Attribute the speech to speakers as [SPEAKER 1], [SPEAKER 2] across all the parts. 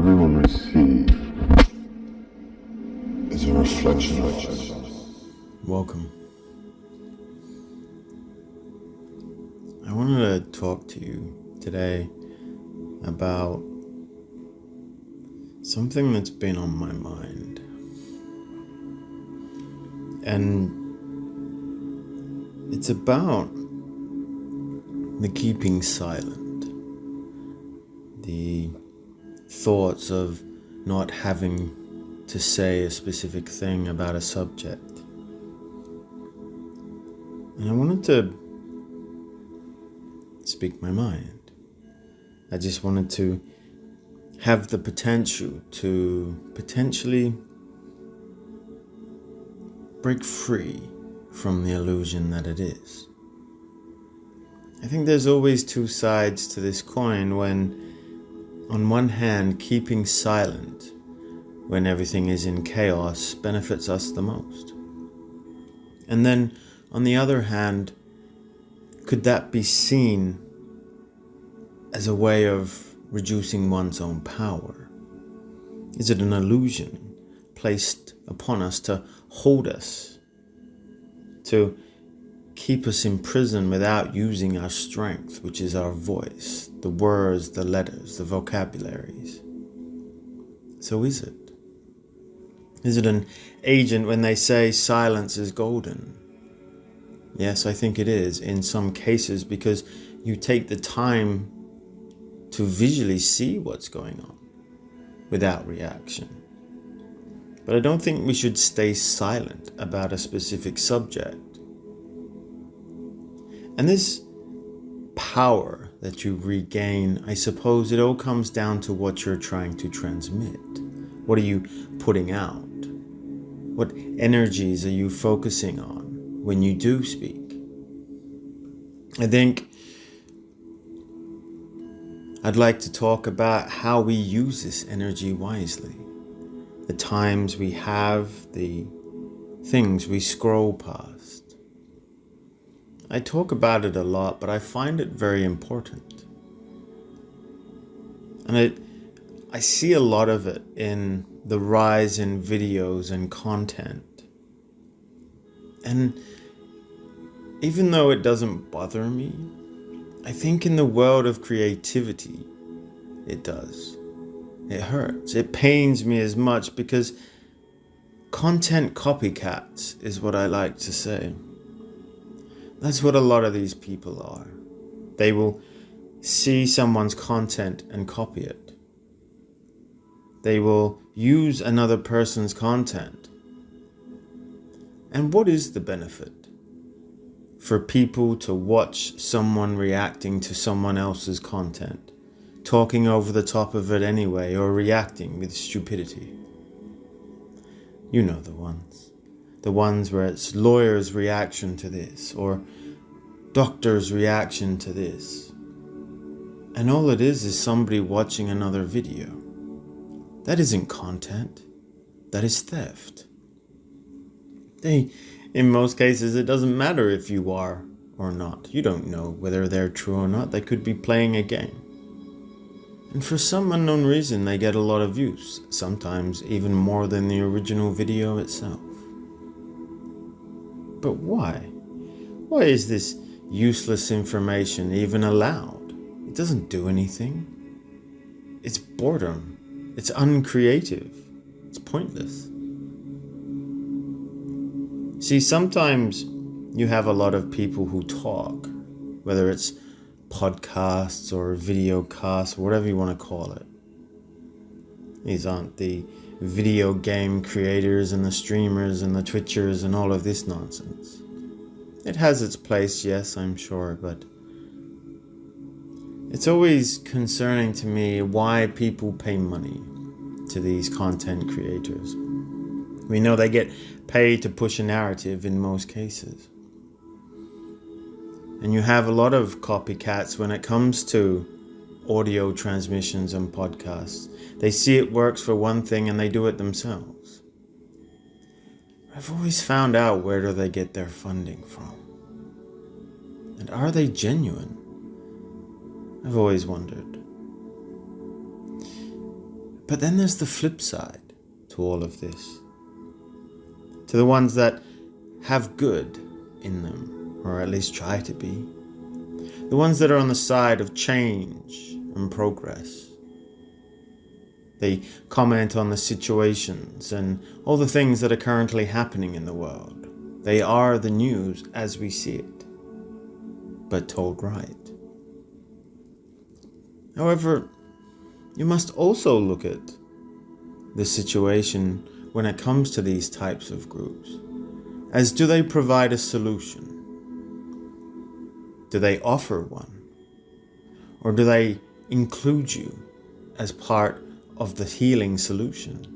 [SPEAKER 1] everyone receives is a reflection of us.
[SPEAKER 2] Welcome. I wanted to talk to you today about something that's been on my mind. And it's about the keeping silent, the thoughts of not having to say a specific thing about a subject. And I wanted to speak my mind. I just wanted to have the potential to potentially break free from the illusion that it is. I think there's always two sides to this coin when, on one hand, keeping silent when everything is in chaos benefits us the most. And then, on the other hand, could that be seen as a way of reducing one's own power? Is it an illusion placed upon us to hold us, to keep us in prison without using our strength, which is our voice, the words, the letters, the vocabularies? So is it? Is it an agent when they say silence is golden? Yes, I think it is in some cases, because you take the time to visually see what's going on without reaction. But I don't think we should stay silent about a specific subject. And this power that you regain, I suppose it all comes down to what you're trying to transmit. What are you putting out? What energies are you focusing on when you do speak? I think I'd like to talk about how we use this energy wisely. The times we have, the things we scroll past. I talk about it a lot, but I find it very important. And I see a lot of it in the rise in videos and content. And even though it doesn't bother me, I think in the world of creativity, it does. It hurts. It pains me as much because content copycats is what I like to say. That's what a lot of these people are. They will see someone's content and copy it. They will use another person's content. And what is the benefit? For people to watch someone reacting to someone else's content, talking over the top of it anyway, or reacting with stupidity. You know the ones. The ones where it's lawyers' reaction to this, or doctor's reaction to this. And all it is somebody watching another video. That isn't content. That is theft. In most cases, it doesn't matter if you are or not. You don't know whether they're true or not. They could be playing a game. And for some unknown reason, they get a lot of views, sometimes even more than the original video itself. But why? Why is this useless information even allowed? It doesn't do anything. It's boredom. It's uncreative. It's pointless. See, sometimes you have a lot of people who talk, whether it's podcasts or video casts, whatever you want to call it. These aren't the video game creators and the streamers and the Twitchers and all of this nonsense. It has its place, yes, I'm sure, but it's always concerning to me why people pay money to these content creators. We know they get paid to push a narrative in most cases. And you have a lot of copycats when it comes to audio transmissions and podcasts. They see it works for one thing and they do it themselves. I've always found out, where do they get their funding from? And are they genuine? I've always wondered. But then there's the flip side to all of this. To the ones that have good in them, or at least try to be. The ones that are on the side of change and progress. They comment on the situations and all the things that are currently happening in the world. They are the news as we see it, but told right. However, you must also look at the situation when it comes to these types of groups as, do they provide a solution? Do they offer one? Or do they include you as part of the healing solution?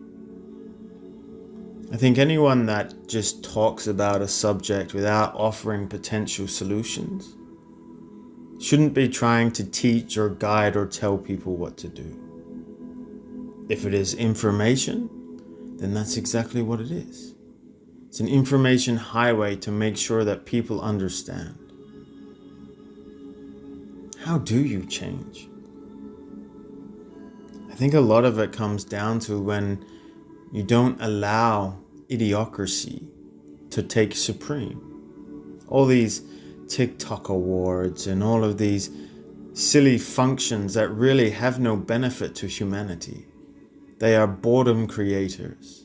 [SPEAKER 2] I think anyone that just talks about a subject without offering potential solutions shouldn't be trying to teach or guide or tell people what to do. If it is information, then that's exactly what it is. It's an information highway to make sure that people understand. How do you change? I think a lot of it comes down to when you don't allow idiocracy to take supreme. All these TikTok awards and all of these silly functions that really have no benefit to humanity. They are boredom creators.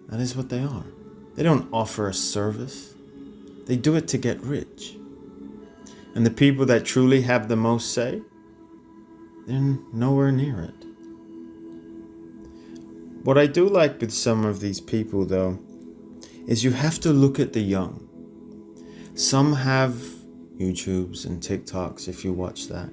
[SPEAKER 2] That is what they are. They don't offer a service. They do it to get rich. And the people that truly have the most say, they're nowhere near it. What I do like with some of these people, though, is you have to look at the young. Some have YouTubes and TikToks if you watch that.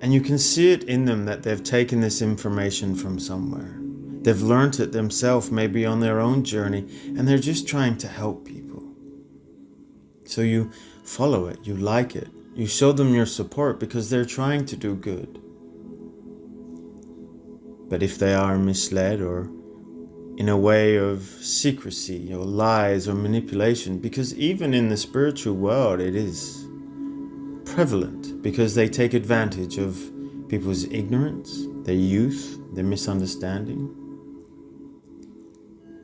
[SPEAKER 2] And you can see it in them that they've taken this information from somewhere. They've learned it themselves, maybe on their own journey, and they're just trying to help people. So you follow it, you like it, you show them your support because they're trying to do good. But if they are misled or in a way of secrecy or lies or manipulation, because even in the spiritual world it is prevalent, because they take advantage of people's ignorance, their youth, their misunderstanding.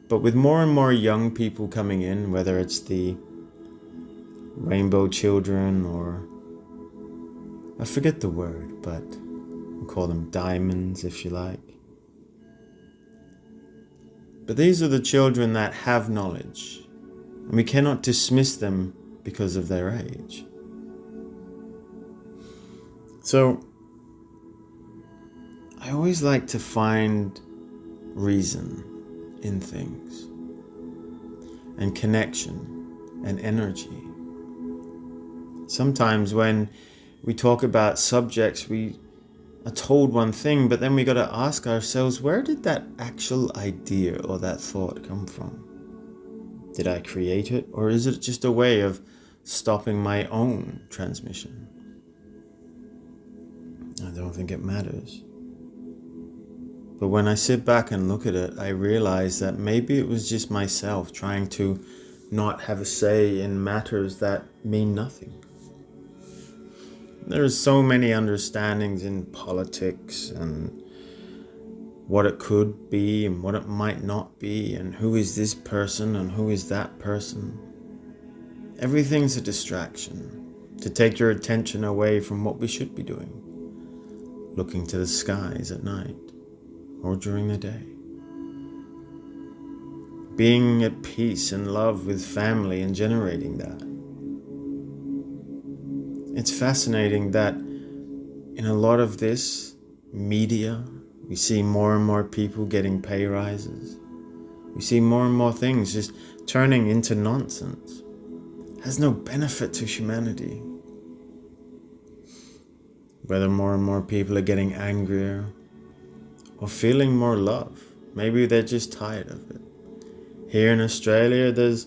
[SPEAKER 2] But with more and more young people coming in, whether it's the rainbow children or I forget the word, but we'll call them diamonds if you like. But these are the children that have knowledge, and we cannot dismiss them because of their age. So, I always like to find reason in things, and connection, and energy. Sometimes when we talk about subjects, we are told one thing, but then we got to ask ourselves, where did that actual idea or that thought come from? Did I create it, or is it just a way of stopping my own transmission? I don't think it matters. But when I sit back and look at it, I realize that maybe it was just myself trying to not have a say in matters that mean nothing. There are so many understandings in politics and what it could be and what it might not be, and who is this person and who is that person. Everything's a distraction to take your attention away from what we should be doing. Looking to the skies at night or during the day. Being at peace and love with family and generating that. It's fascinating that in a lot of this media, we see more and more people getting pay rises. We see more and more things just turning into nonsense. It has no benefit to humanity. Whether more and more people are getting angrier or feeling more love. Maybe they're just tired of it. Here in Australia, there's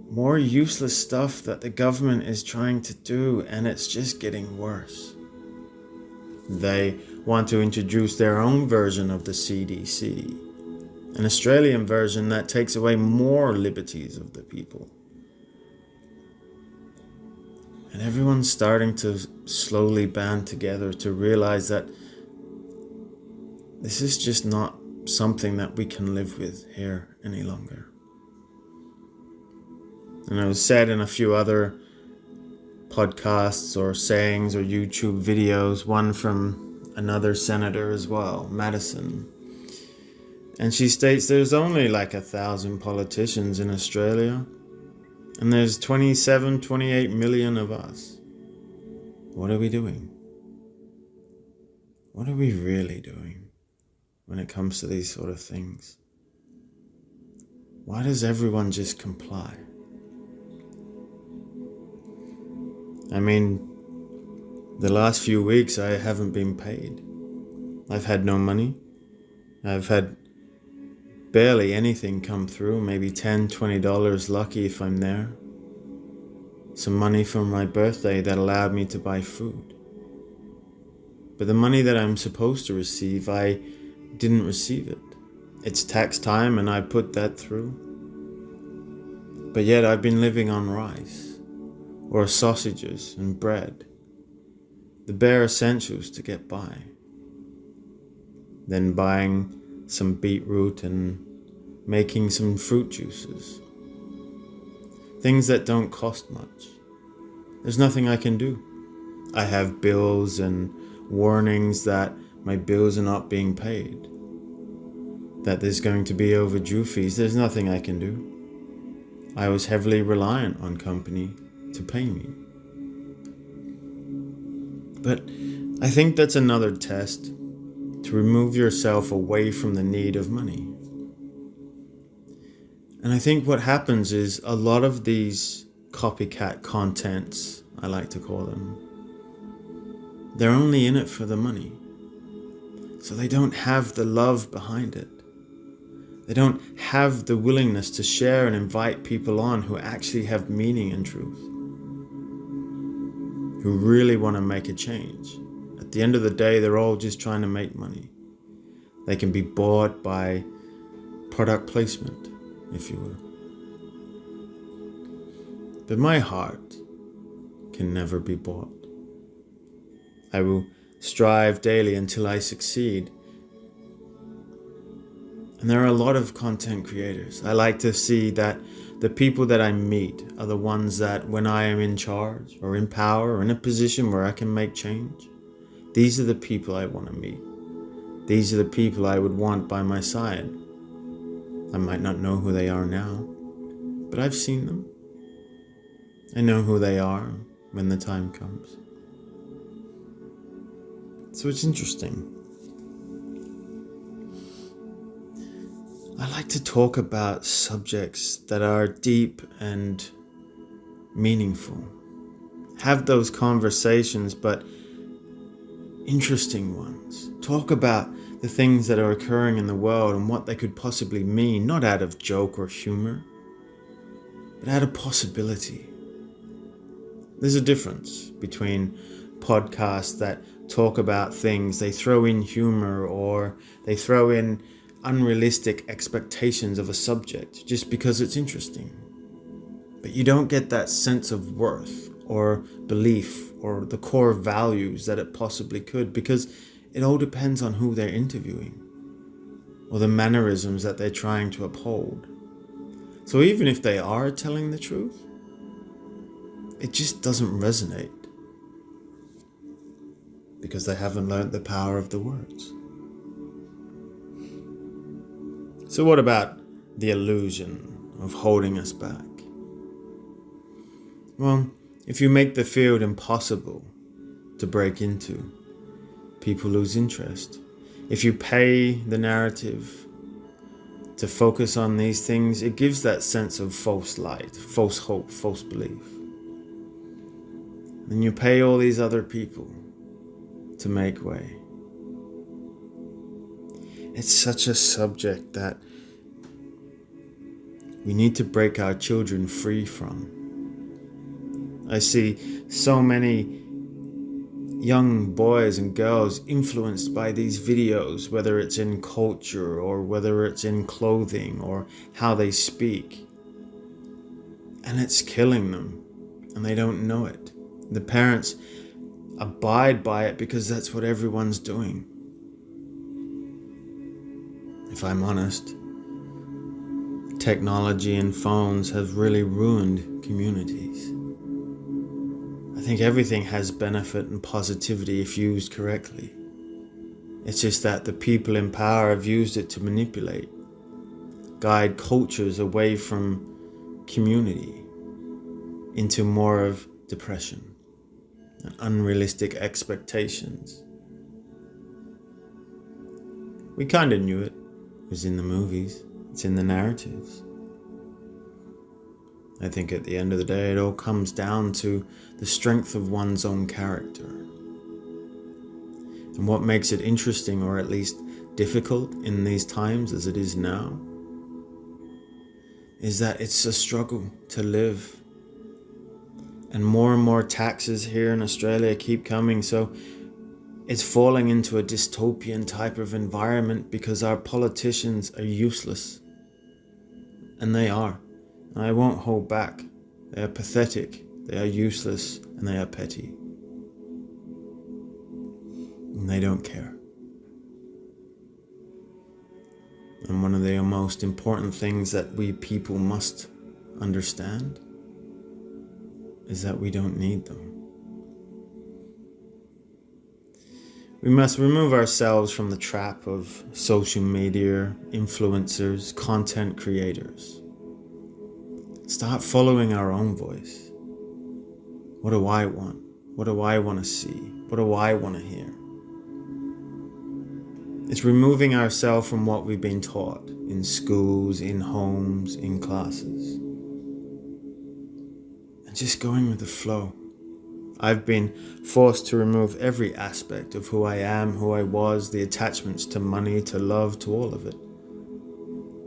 [SPEAKER 2] more useless stuff that the government is trying to do, and it's just getting worse. They want to introduce their own version of the CDC, an Australian version that takes away more liberties of the people. And everyone's starting to slowly band together to realize that this is just not something that we can live with here any longer. And it was said in a few other podcasts or sayings or YouTube videos, one from another senator as well, Madison. And she states there's only like 1,000 politicians in Australia, and there's 27, 28 million of us. What are we doing? What are we really doing when it comes to these sort of things? Why does everyone just comply? I mean, the last few weeks I haven't been paid. I've had no money. I've had barely anything come through, maybe $10, $20 lucky if I'm there. Some money from my birthday that allowed me to buy food. But the money that I'm supposed to receive, I didn't receive it. It's tax time and I put that through. But yet I've been living on rice or sausages and bread, the bare essentials to get by. Then buying some beetroot and making some fruit juices. Things that don't cost much. There's nothing I can do. I have bills and warnings that my bills are not being paid, that there's going to be overdue fees. There's nothing I can do. I was heavily reliant on company to pay me. But I think that's another test to remove yourself away from the need of money. And I think what happens is a lot of these copycat contents, I like to call them, they're only in it for the money. So they don't have the love behind it. They don't have the willingness to share and invite people on who actually have meaning and truth, who really want to make a change. At the end of the day, they're all just trying to make money. They can be bought by product placement, if you will. But my heart can never be bought. I will strive daily until I succeed. And there are a lot of content creators. I like to see that the people that I meet are the ones that when I am in charge or in power or in a position where I can make change, these are the people I want to meet. These are the people I would want by my side. I might not know who they are now, but I've seen them. I know who they are when the time comes. So it's interesting. I like to talk about subjects that are deep and meaningful. Have those conversations, but interesting ones. Talk about the things that are occurring in the world and what they could possibly mean, not out of joke or humor, but out of possibility. There's a difference between podcasts that talk about things, they throw in humor or they throw in unrealistic expectations of a subject just because it's interesting. But you don't get that sense of worth or belief or the core values that it possibly could, because it all depends on who they're interviewing or the mannerisms that they're trying to uphold. So even if they are telling the truth, it just doesn't resonate because they haven't learned the power of the words. So what about the illusion of holding us back? Well, if you make the field impossible to break into, people lose interest. If you pay the narrative to focus on these things, it gives that sense of false light, false hope, false belief. And you pay all these other people to make way. It's such a subject that we need to break our children free from. I see so many young boys and girls influenced by these videos, whether it's in culture or whether it's in clothing or how they speak. And it's killing them, and they don't know it. The parents abide by it because that's what everyone's doing. If I'm honest, technology and phones have really ruined communities. I think everything has benefit and positivity if used correctly. It's just that the people in power have used it to manipulate, guide cultures away from community into more of depression and unrealistic expectations. We kind of knew it. It was in the movies. It's in the narratives. I think at the end of the day, it all comes down to the strength of one's own character. And what makes it interesting, or at least difficult in these times as it is now, is that it's a struggle to live. And more taxes here in Australia keep coming, so it's falling into a dystopian type of environment because our politicians are useless. And they are. And I won't hold back. They are pathetic, they are useless, and they are petty. And they don't care. And one of the most important things that we people must understand is that we don't need them. We must remove ourselves from the trap of social media, influencers, content creators. Start following our own voice. What do I want? What do I want to see? What do I want to hear? It's removing ourselves from what we've been taught in schools, in homes, in classes. And just going with the flow. I've been forced to remove every aspect of who I am, who I was, the attachments to money, to love, to all of it.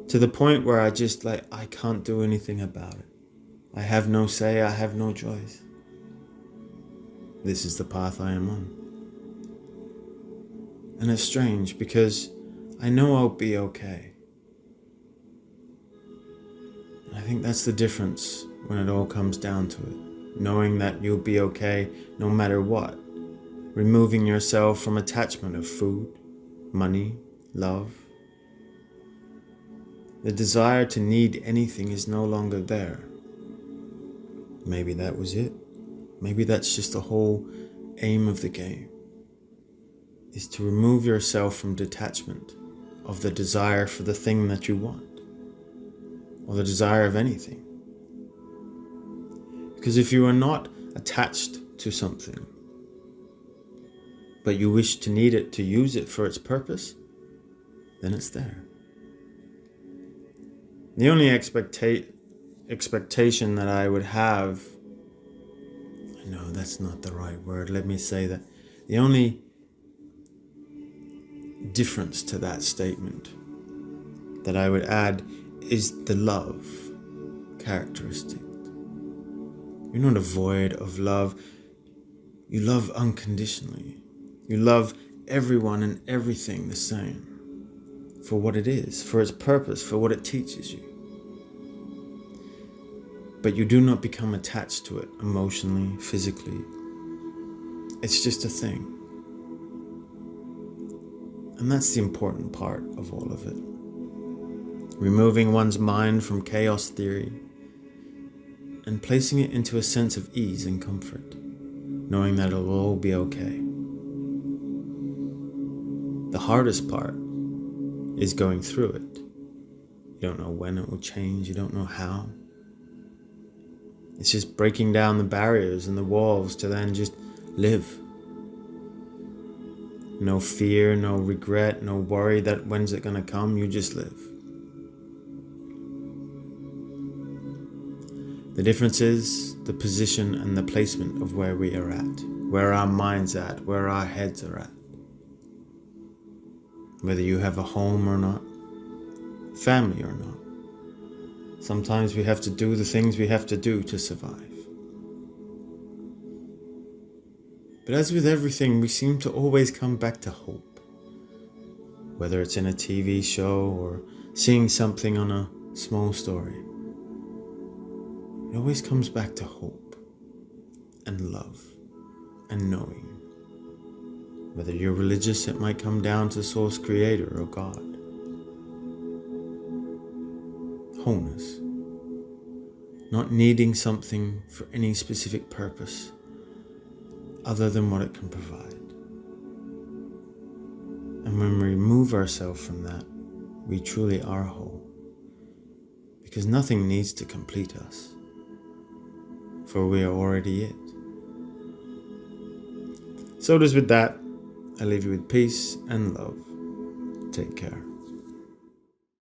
[SPEAKER 2] To the point where I can't do anything about it. I have no say, I have no choice. This is the path I am on. And it's strange because I know I'll be okay. And I think that's the difference when it all comes down to it. Knowing that you'll be okay no matter what. Removing yourself from attachment of food, money, love. The desire to need anything is no longer there. Maybe that was it. Maybe that's just the whole aim of the game. Is to remove yourself from detachment of the desire for the thing that you want. Or the desire of anything. Because if you are not attached to something, but you wish to need it to use it for its purpose, then it's there. The only expectation that I would have, no, that's not the right word, let me say that. The only difference to that statement that I would add is the love characteristic. You're not void of love. You love unconditionally. You love everyone and everything the same. For what it is, for its purpose, for what it teaches you. But you do not become attached to it emotionally, physically. It's just a thing. And that's the important part of all of it. Removing one's mind from chaos theory and placing it into a sense of ease and comfort, knowing that it'll all be okay. The hardest part is going through it. You don't know when it will change, you don't know how. It's just breaking down the barriers and the walls to then just live. No fear, no regret, no worry that when's it gonna come, you just live. The difference is the position and the placement of where we are at, where our mind's at, where our heads are at. Whether you have a home or not, family or not. Sometimes we have to do the things we have to do to survive. But as with everything, we seem to always come back to hope. Whether it's in a TV show or seeing something on a small story. It always comes back to hope and love and knowing. Whether you're religious, it might come down to Source Creator or God. wholeness, not needing something for any specific purpose other than what it can provide. And when we remove ourselves from that, we truly are whole, because nothing needs to complete us, for we are already it. So it is with that, I leave you with peace and love. Take care.